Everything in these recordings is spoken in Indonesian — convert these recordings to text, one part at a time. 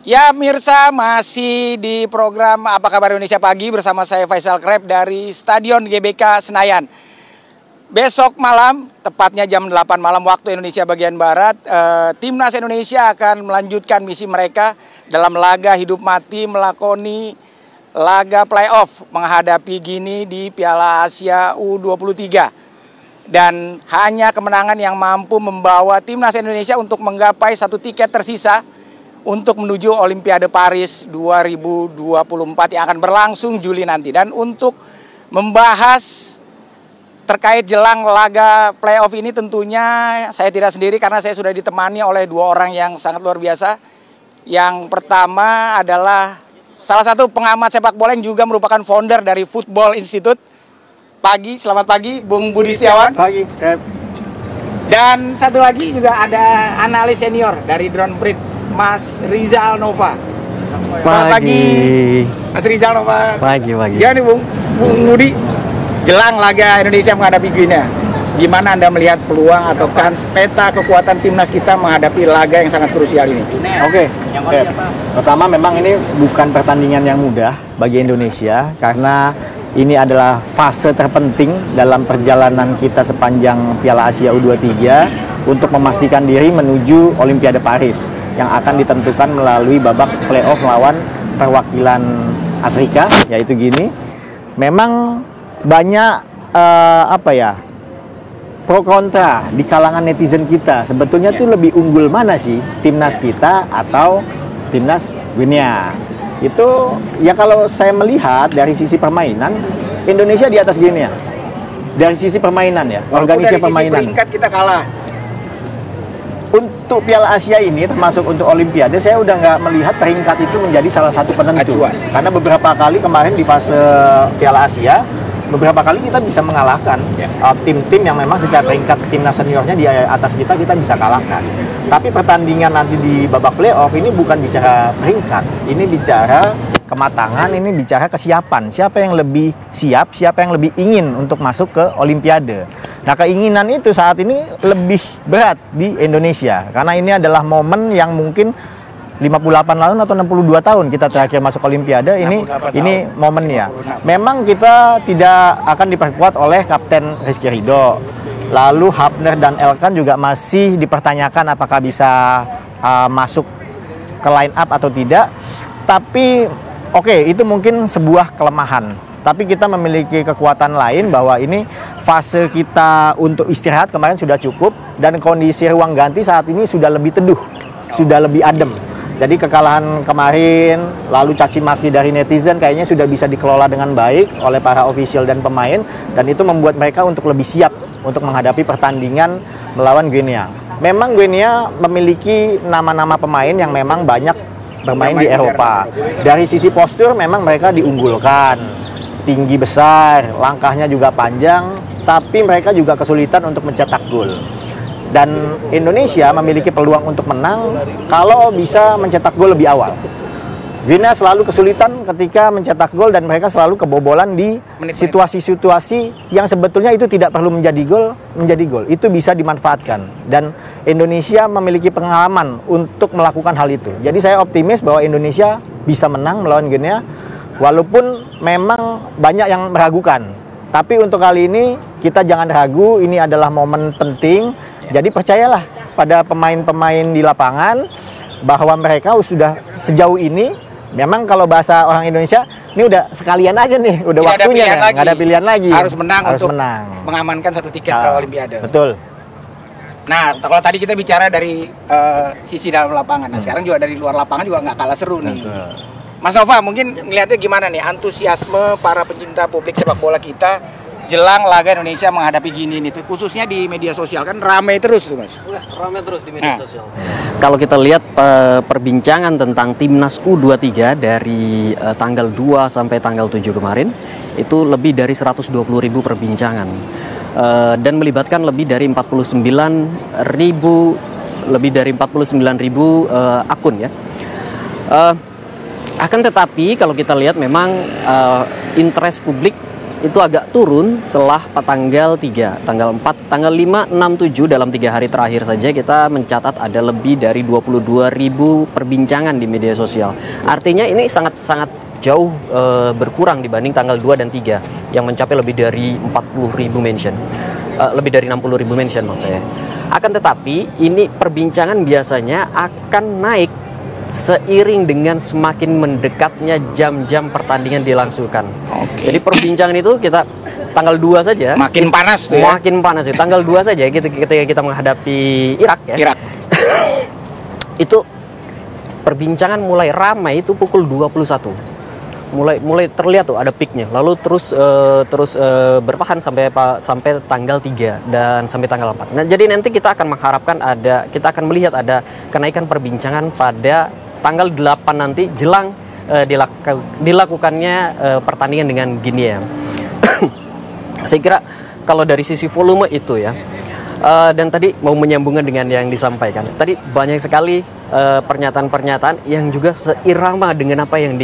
Ya Mirsa, masih di program Apa Kabar Indonesia Pagi bersama saya Faisal Kreb dari Stadion GBK Senayan. Besok malam, tepatnya jam 8 malam waktu Indonesia bagian Barat, Timnas Indonesia akan melanjutkan misi mereka dalam laga hidup mati melakoni laga playoff menghadapi Gini di Piala Asia U23. Dan hanya kemenangan yang mampu membawa Timnas Indonesia untuk menggapai satu tiket tersisa untuk menuju Olimpiade Paris 2024 yang akan berlangsung Juli nanti. Dan untuk membahas terkait jelang laga playoff ini tentunya saya tidak sendiri karena saya sudah ditemani oleh dua orang yang sangat luar biasa. Yang pertama adalah salah satu pengamat sepak bola yang juga merupakan founder dari Football Institute. Selamat pagi Bung Budi Setiawan. Pagi, Chef. Dan satu lagi juga ada analis senior dari Drone Prit, Mas Rizal Nova. Selamat pagi, Mas Rizal Nova. Pagi. Gimana nih Bung Budi, jelang laga Indonesia menghadapi Guinea, gimana Anda melihat peluang atau kans peta kekuatan timnas kita menghadapi laga yang sangat krusial ini? Oke. Pertama memang ini bukan pertandingan yang mudah bagi Indonesia karena ini adalah fase terpenting dalam perjalanan kita sepanjang Piala Asia U23 untuk memastikan diri menuju Olimpiade Paris yang akan ditentukan melalui babak playoff melawan perwakilan Afrika, yaitu Gini. Memang banyak pro kontra di kalangan netizen kita. Sebetulnya tuh lebih unggul mana sih, timnas kita atau timnas Guinea? Itu ya kalau saya melihat dari sisi permainan Indonesia di atas Guinea. Dari sisi permainan ya, organisasi permainan. Dari sisi peringkat kita kalah. Untuk Piala Asia ini termasuk untuk Olimpiade, saya udah nggak melihat peringkat itu menjadi salah satu penentu. Karena beberapa kali kemarin di fase Piala Asia, beberapa kali kita bisa mengalahkan tim-tim yang memang secara peringkat timnas seniornya di atas kita bisa kalahkan. Tapi pertandingan nanti di babak playoff ini bukan bicara peringkat, ini bicara kematangan, ini bicara kesiapan. Siapa yang lebih siap, siapa yang lebih ingin untuk masuk ke Olimpiade. Nah, keinginan itu saat ini lebih berat di Indonesia karena ini adalah momen yang mungkin 58 tahun atau 62 tahun kita terakhir masuk Olimpiade. Ini momennya. Memang kita tidak akan diperkuat oleh Kapten Rizky Ridho. Lalu Hafner dan Elkan juga masih dipertanyakan apakah bisa masuk ke line up atau tidak. Tapi itu mungkin sebuah kelemahan. Tapi kita memiliki kekuatan lain bahwa ini fase kita untuk istirahat kemarin sudah cukup dan kondisi ruang ganti saat ini sudah lebih teduh, sudah lebih adem. Jadi kekalahan kemarin, lalu caci maki dari netizen kayaknya sudah bisa dikelola dengan baik oleh para official dan pemain, dan itu membuat mereka untuk lebih siap untuk menghadapi pertandingan melawan Guinea. Memang Guinea memiliki nama-nama pemain yang memang banyak bermain di Eropa. Dari sisi postur memang mereka diunggulkan, tinggi besar, langkahnya juga panjang, tapi mereka juga kesulitan untuk mencetak gol. Dan Indonesia memiliki peluang untuk menang kalau bisa mencetak gol lebih awal. Guinea selalu kesulitan ketika mencetak gol dan mereka selalu kebobolan di situasi-situasi yang sebetulnya itu tidak perlu menjadi gol, itu bisa dimanfaatkan. Dan Indonesia memiliki pengalaman untuk melakukan hal itu. Jadi saya optimis bahwa Indonesia bisa menang melawan Guinea walaupun memang banyak yang meragukan. Tapi untuk kali ini kita jangan ragu, ini adalah momen penting. Jadi percayalah pada pemain-pemain di lapangan bahwa mereka sudah sejauh ini, memang kalau bahasa orang Indonesia, ini udah sekalian aja nih, udah waktunya, nggak ada pilihan lagi. Harus menang untuk mengamankan satu tiket ke Olimpiade. Betul. Nah, kalau tadi kita bicara dari sisi dalam lapangan, nah sekarang juga dari luar lapangan juga nggak kalah seru nih. Mas Nova, mungkin ngelihatnya gimana nih antusiasme para pencinta publik sepak bola kita jelang laga Indonesia menghadapi Gini ini, khususnya di media sosial kan ramai terus tuh Mas. Ramai terus di media sosial. Kalau kita lihat perbincangan tentang timnas U23 dari tanggal 2 sampai tanggal 7 kemarin itu lebih dari 120.000 perbincangan dan melibatkan lebih dari 49.000 akun ya. Akan tetapi kalau kita lihat memang interest publik itu agak turun setelah tanggal 3, tanggal 4, tanggal 5, 6, 7 dalam 3 hari terakhir saja kita mencatat ada lebih dari 22.000 perbincangan di media sosial. Artinya ini sangat jauh berkurang dibanding tanggal 2 dan 3 yang mencapai lebih dari 40.000 mention. Lebih dari 60.000 mention maksud saya. Akan tetapi ini perbincangan biasanya akan naik seiring dengan semakin mendekatnya jam-jam pertandingan dilangsungkan. Jadi perbincangan itu kita tanggal 2 saja makin panas tuh ya. Makin panas ya. Tanggal 2 saja ketika kita menghadapi Irak ya. Irak. Itu perbincangan mulai ramai itu pukul 21. Mulai terlihat tuh ada peaknya. Lalu terus bertahan sampai tanggal 3 dan sampai tanggal 4. Nah, jadi nanti kita akan akan melihat ada kenaikan perbincangan pada tanggal 8 nanti jelang dilakukannya pertandingan dengan Guinea. Saya kira kalau dari sisi volume itu ya, dan tadi mau menyambungkan dengan yang disampaikan. Tadi banyak sekali pernyataan-pernyataan yang juga seirama dengan apa yang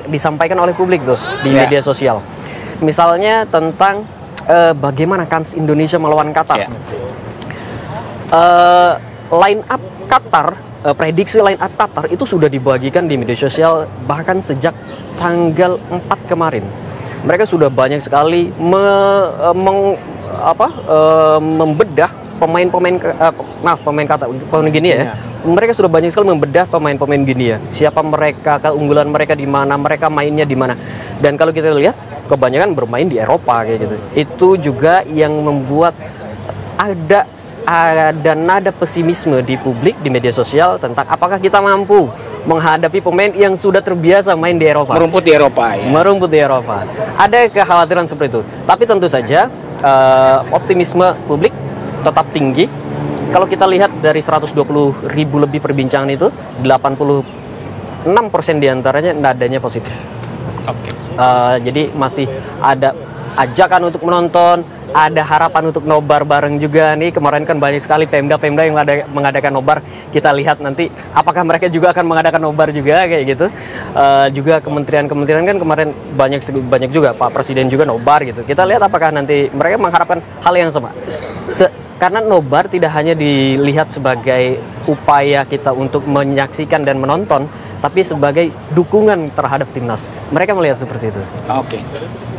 disampaikan oleh publik tuh di media sosial. Misalnya tentang bagaimana kans Indonesia melawan Qatar. Line up Qatar, prediksi line up Qatar itu sudah dibagikan di media sosial bahkan sejak tanggal 4 kemarin. Mereka sudah banyak sekali membedah pemain Guinea ya. Mereka sudah banyak sekali membedah pemain-pemain Guinea. Siapa mereka, keunggulan mereka di mana, mereka mainnya di mana. Dan kalau kita lihat kebanyakan bermain di Eropa kayak gitu. Itu juga yang membuat ada nada pesimisme di publik, di media sosial tentang apakah kita mampu menghadapi pemain yang sudah terbiasa main di Eropa. Merumput di Eropa ya. Merumput di Eropa. Ada kekhawatiran seperti itu. Tapi tentu saja optimisme publik tetap tinggi. Kalau kita lihat dari 120.000 lebih perbincangan itu, 86% diantaranya nadanya positif. Jadi masih ada ajakan untuk menonton, ada harapan untuk nobar bareng juga nih. Kemarin kan banyak sekali Pemda yang mengadakan nobar. Kita lihat nanti apakah mereka juga akan mengadakan nobar juga kayak gitu. Juga kementerian-kementerian kan kemarin banyak juga Pak Presiden juga nobar gitu. Kita lihat apakah nanti mereka mengharapkan hal yang sama. Karena nobar tidak hanya dilihat sebagai upaya kita untuk menyaksikan dan menonton, tapi sebagai dukungan terhadap timnas. Mereka melihat seperti itu. Oke.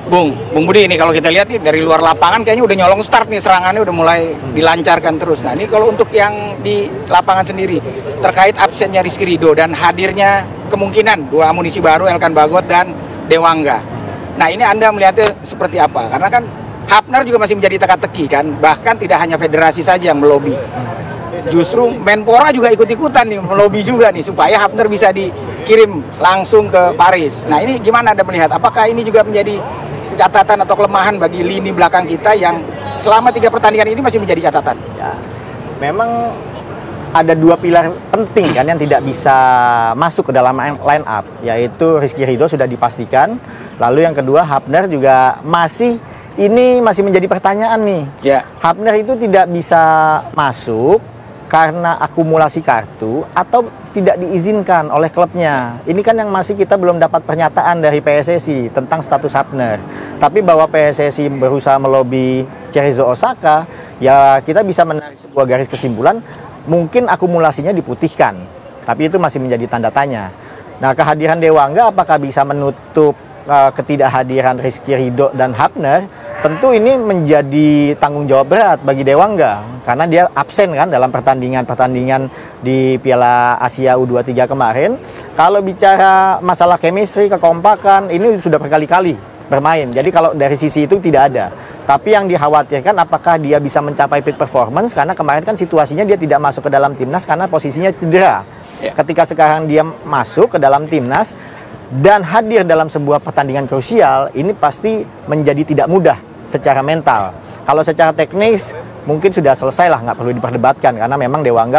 Bung Budi, ini kalau kita lihat nih dari luar lapangan kayaknya udah nyolong start nih, serangannya udah mulai dilancarkan terus. Nah ini kalau untuk yang di lapangan sendiri terkait absennya Rizky Ridho dan hadirnya kemungkinan 2 amunisi baru, Elkan Bagot dan Dewangga. Nah ini Anda melihatnya seperti apa? Karena kan Hapner juga masih menjadi teka-teki kan, bahkan tidak hanya federasi saja yang melobi. Justru Menpora juga ikut-ikutan nih, melobi juga nih supaya Hapner bisa dikirim langsung ke Paris. Nah ini gimana Anda melihat? Apakah ini juga menjadi catatan atau kelemahan bagi lini belakang kita yang selama 3 pertandingan ini masih menjadi catatan? Ya, memang ada 2 pilar penting kan yang tidak bisa masuk ke dalam line up, yaitu Rizky Ridho sudah dipastikan, lalu yang kedua Hapner juga masih menjadi pertanyaan nih. Ya. Hapner itu tidak bisa masuk karena akumulasi kartu atau tidak diizinkan oleh klubnya. Ini kan yang masih kita belum dapat pernyataan dari PSSI tentang status Hapner. Tapi bahwa PSSI berusaha melobi Cherizo Osaka, ya kita bisa menarik sebuah garis kesimpulan, mungkin akumulasinya diputihkan. Tapi itu masih menjadi tanda tanya. Nah, kehadiran Dewangga apakah bisa menutup ketidakhadiran Rizky Ridho dan Hapner? Tentu ini menjadi tanggung jawab berat bagi Dewangga karena dia absen kan dalam pertandingan di Piala Asia U23 kemarin. Kalau bicara masalah chemistry, kekompakan, ini sudah berkali-kali bermain. Jadi kalau dari sisi itu tidak ada. Tapi yang dikhawatirkan apakah dia bisa mencapai peak performance, karena kemarin kan situasinya dia tidak masuk ke dalam timnas karena posisinya cedera. Ketika sekarang dia masuk ke dalam timnas dan hadir dalam sebuah pertandingan krusial, ini pasti menjadi tidak mudah secara mental. Kalau secara teknis mungkin sudah selesai lah, nggak perlu diperdebatkan karena memang Dewangga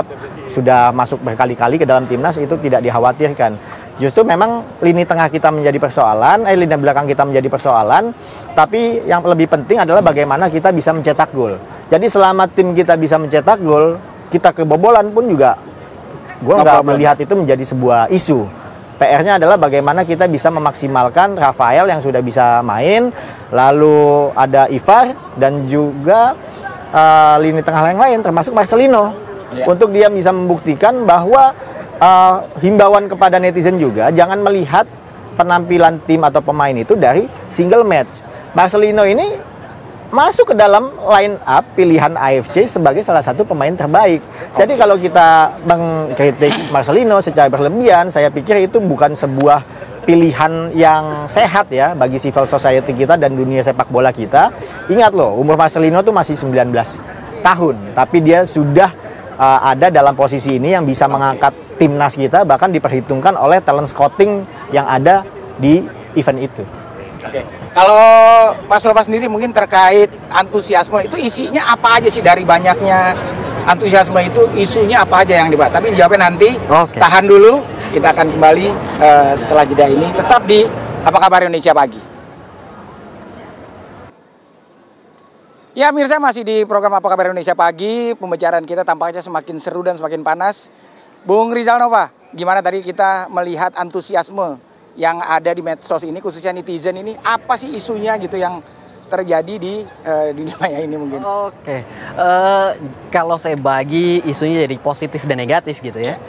sudah masuk berkali-kali ke dalam timnas, itu tidak dikhawatirkan. Justru memang lini tengah kita menjadi persoalan, lini belakang kita menjadi persoalan, tapi yang lebih penting adalah bagaimana kita bisa mencetak gol. Jadi selama tim kita bisa mencetak gol, kita kebobolan pun juga gue nggak melihat itu menjadi sebuah isu. PR-nya adalah bagaimana kita bisa memaksimalkan Rafael yang sudah bisa main, lalu ada Ivar dan juga lini tengah yang lain termasuk Marcelino, untuk dia bisa membuktikan bahwa himbauan kepada netizen juga jangan melihat penampilan tim atau pemain itu dari single match. Marcelino ini masuk ke dalam line up pilihan AFC sebagai salah satu pemain terbaik. Jadi kalau kita mengkritik Marcelino secara berlebihan, saya pikir itu bukan sebuah pilihan yang sehat ya bagi civil society kita dan dunia sepak bola kita. Ingat loh, umur Marcelino tuh masih 19 tahun, tapi dia sudah ada dalam posisi ini yang bisa mengangkat timnas kita, bahkan diperhitungkan oleh talent scouting yang ada di event itu. Oke. Kalau Mas Nova sendiri mungkin terkait antusiasme itu isinya apa aja sih, dari banyaknya antusiasme itu isunya apa aja yang dibahas? Tapi dijawabnya nanti. Tahan dulu, kita akan kembali setelah jeda ini. Tetap di Apa Kabar Indonesia Pagi. Ya Mirsa, masih di program Apa Kabar Indonesia Pagi. Pembicaraan kita tampaknya semakin seru dan semakin panas. Bung Rizal Nova, gimana tadi kita melihat antusiasme yang ada di medsos ini, khususnya netizen ini, apa sih isunya gitu yang terjadi di dunia maya ini mungkin? Kalau saya bagi isunya jadi positif dan negatif gitu ya.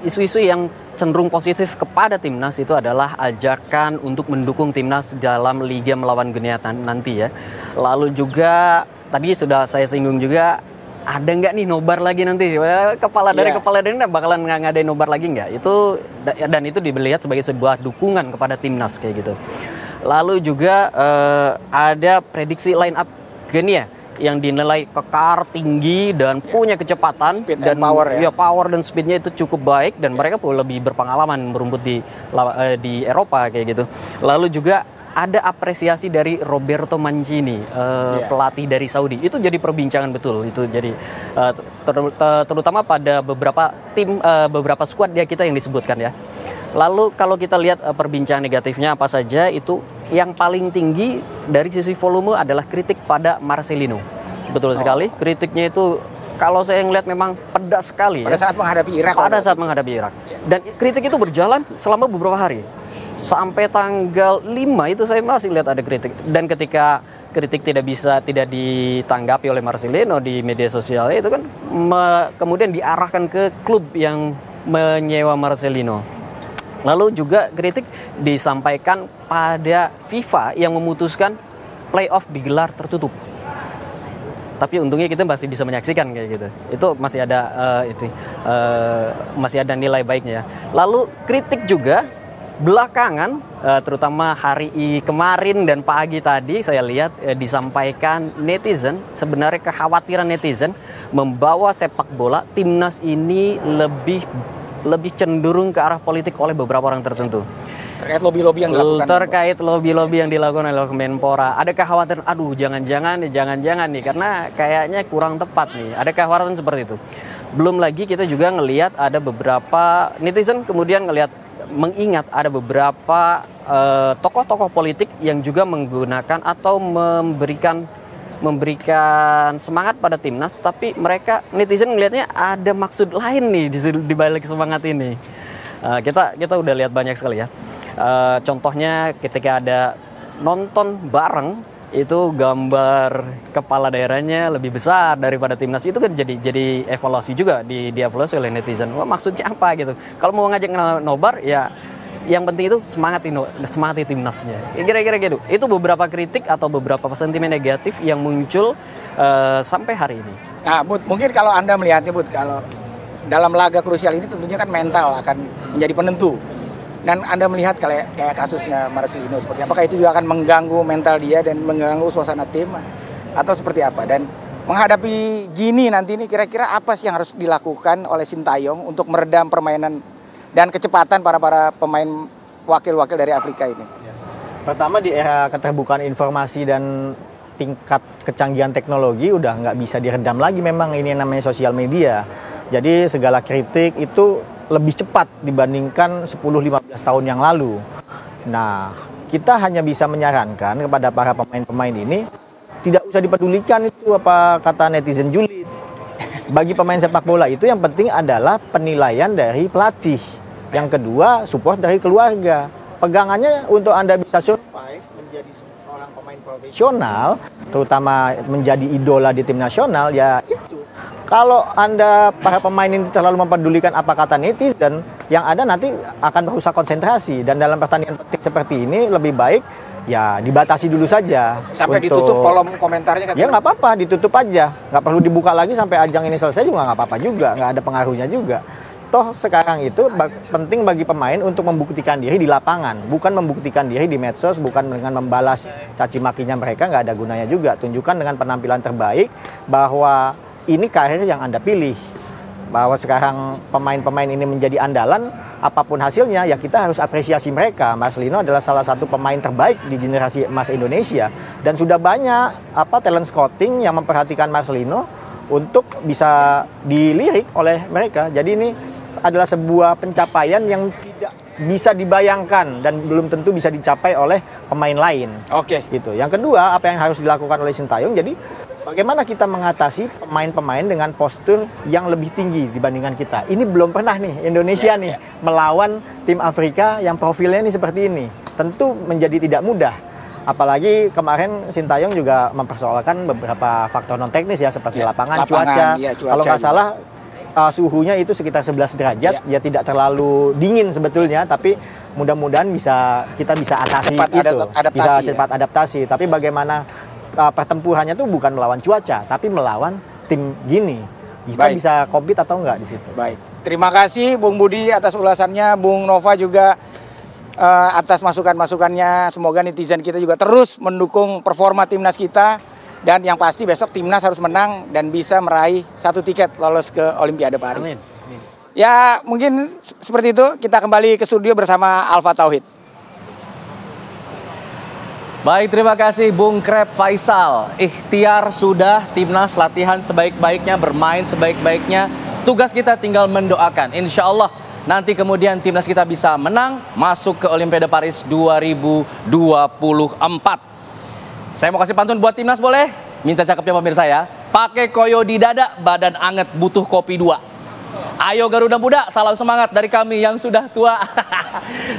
Isu-isu yang cenderung positif kepada timnas itu adalah ajakan untuk mendukung timnas dalam Liga melawan Guinea nanti ya. Lalu juga tadi sudah saya singgung juga, ada nggak nih nobar lagi nanti? Kepala daerah bakalan ngadain nobar lagi nggak? Dan itu dilihat sebagai sebuah dukungan kepada timnas kayak gitu. Lalu juga ada prediksi line up Guinea yang dinilai kekar, tinggi dan punya kecepatan speed dan power ya. Power dan speednya itu cukup baik dan mereka pun lebih berpengalaman merumput di Eropa kayak gitu. Lalu juga ada apresiasi dari Roberto Mancini, pelatih dari Saudi. Itu jadi perbincangan betul. Itu jadi terutama pada beberapa skuad kita yang disebutkan ya. Lalu kalau kita lihat perbincangan negatifnya apa saja, itu yang paling tinggi dari sisi volume adalah kritik pada Marcelino. Betul sekali, kritiknya itu kalau saya ngelihat memang pedas sekali. Pada saat menghadapi Irak. Dan kritik itu berjalan selama beberapa hari. Sampai tanggal 5 itu saya masih lihat ada kritik. Dan ketika kritik tidak ditanggapi oleh Marcelino di media sosial itu kan kemudian diarahkan ke klub yang menyewa Marcelino. Lalu juga kritik disampaikan pada FIFA yang memutuskan playoff digelar tertutup. Tapi untungnya kita masih bisa menyaksikan kayak gitu. Itu masih ada masih ada nilai baiknya. Lalu kritik juga belakangan, terutama hari kemarin dan pagi tadi saya lihat disampaikan netizen, sebenarnya kekhawatiran netizen membawa sepak bola timnas ini lebih cenderung ke arah politik oleh beberapa orang tertentu. Terkait lobby-lobby yang dilakukan. Terkait lobby-lobby yang dilakukan oleh Kemenpora. Ada kekhawatiran, jangan-jangan nih, karena kayaknya kurang tepat nih. Ada kekhawatiran seperti itu. Belum lagi kita juga ngelihat ada beberapa netizen kemudian mengingat ada beberapa tokoh-tokoh politik yang juga menggunakan atau memberikan semangat pada timnas, tapi netizen melihatnya ada maksud lain nih di balik semangat ini. Kita udah lihat banyak sekali ya. Contohnya ketika ada nonton bareng, itu gambar kepala daerahnya lebih besar daripada timnas, itu kan jadi evaluasi juga dievaluasi oleh netizen. Wah, maksudnya apa gitu? Kalau mau ngajak nobar ya yang penting itu semangati timnasnya. Kira-kira gitu. Itu beberapa kritik atau beberapa sentimen negatif yang muncul sampai hari ini. Nah, Bud, mungkin kalau Anda melihatnya, Bud, kalau dalam laga krusial ini tentunya kan mental akan menjadi penentu. Dan Anda melihat kayak kasusnya Marcelino seperti apakah itu juga akan mengganggu mental dia dan mengganggu suasana tim atau seperti apa? Dan menghadapi Gini nanti ini kira-kira apa sih yang harus dilakukan oleh Sintayong untuk meredam permainan dan kecepatan para pemain wakil-wakil dari Afrika ini? Pertama, di era keterbukaan informasi dan tingkat kecanggihan teknologi udah nggak bisa diredam lagi memang ini yang namanya sosial media. Jadi segala kritik itu lebih cepat dibandingkan 10-15 tahun yang lalu. Nah, kita hanya bisa menyarankan kepada para pemain-pemain ini tidak usah dipedulikan itu apa kata netizen julid. Bagi pemain sepak bola itu yang penting adalah penilaian dari pelatih. Yang kedua, support dari keluarga. Pegangannya untuk Anda bisa survive menjadi seorang pemain profesional, terutama menjadi idola di tim nasional, ya itu. Kalau Anda, para pemain ini terlalu mempedulikan apa kata netizen, yang ada nanti akan merusak konsentrasi. Dan dalam pertandingan penting seperti ini, lebih baik ya dibatasi dulu saja. Sampai ditutup kolom komentarnya. Ya nggak apa-apa, ditutup aja. Nggak perlu dibuka lagi sampai ajang ini selesai juga nggak apa-apa juga. Nggak ada pengaruhnya juga. Toh sekarang itu penting bagi pemain untuk membuktikan diri di lapangan. Bukan membuktikan diri di medsos, bukan dengan membalas caci makinya mereka, nggak ada gunanya juga. Tunjukkan dengan penampilan terbaik bahwa ini karir yang Anda pilih. Bahwa sekarang pemain-pemain ini menjadi andalan, apapun hasilnya ya kita harus apresiasi mereka. Marcelino adalah salah satu pemain terbaik di generasi emas Indonesia, dan sudah banyak talent scouting yang memperhatikan Marcelino untuk bisa dilirik oleh mereka. Jadi ini adalah sebuah pencapaian yang tidak bisa dibayangkan dan belum tentu bisa dicapai oleh pemain lain. Oke. Gitu. Yang kedua, apa yang harus dilakukan oleh Sintayong? Jadi bagaimana kita mengatasi pemain-pemain dengan postur yang lebih tinggi dibandingkan kita. Ini belum pernah nih Indonesia melawan tim Afrika yang profilnya nih seperti ini. Tentu menjadi tidak mudah. Apalagi kemarin Sintayong juga mempersoalkan beberapa faktor non teknis ya, seperti lapangan, cuaca. Kalau nggak salah suhunya itu sekitar 11 derajat, ya tidak terlalu dingin sebetulnya, tapi mudah-mudahan kita bisa atasi bisa cepat adaptasi. Tapi bagaimana pertempurannya tuh bukan melawan cuaca, tapi melawan tim gini. Kita bisa compete atau enggak di situ. Baik. Terima kasih Bung Budi atas ulasannya, Bung Nova juga atas masukan-masukannya. Semoga netizen kita juga terus mendukung performa timnas kita, dan yang pasti besok timnas harus menang dan bisa meraih 1 tiket lolos ke Olimpiade Paris. Amin. Ya mungkin seperti itu. Kita kembali ke studio bersama Alfa Tauhid. Baik, terima kasih Bung Krep Faisal. Ikhtiar sudah, timnas latihan sebaik-baiknya, bermain sebaik-baiknya. Tugas kita tinggal mendoakan. Insya Allah nanti kemudian timnas kita bisa menang, masuk ke Olimpiade Paris 2024. Saya mau kasih pantun buat timnas, boleh? Minta cakepnya pemirsa ya. Pakai koyo di dada, badan anget butuh kopi 2. Ayo Garuda Muda, salam semangat dari kami yang sudah tua.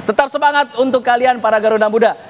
Tetap semangat untuk kalian para Garuda Muda.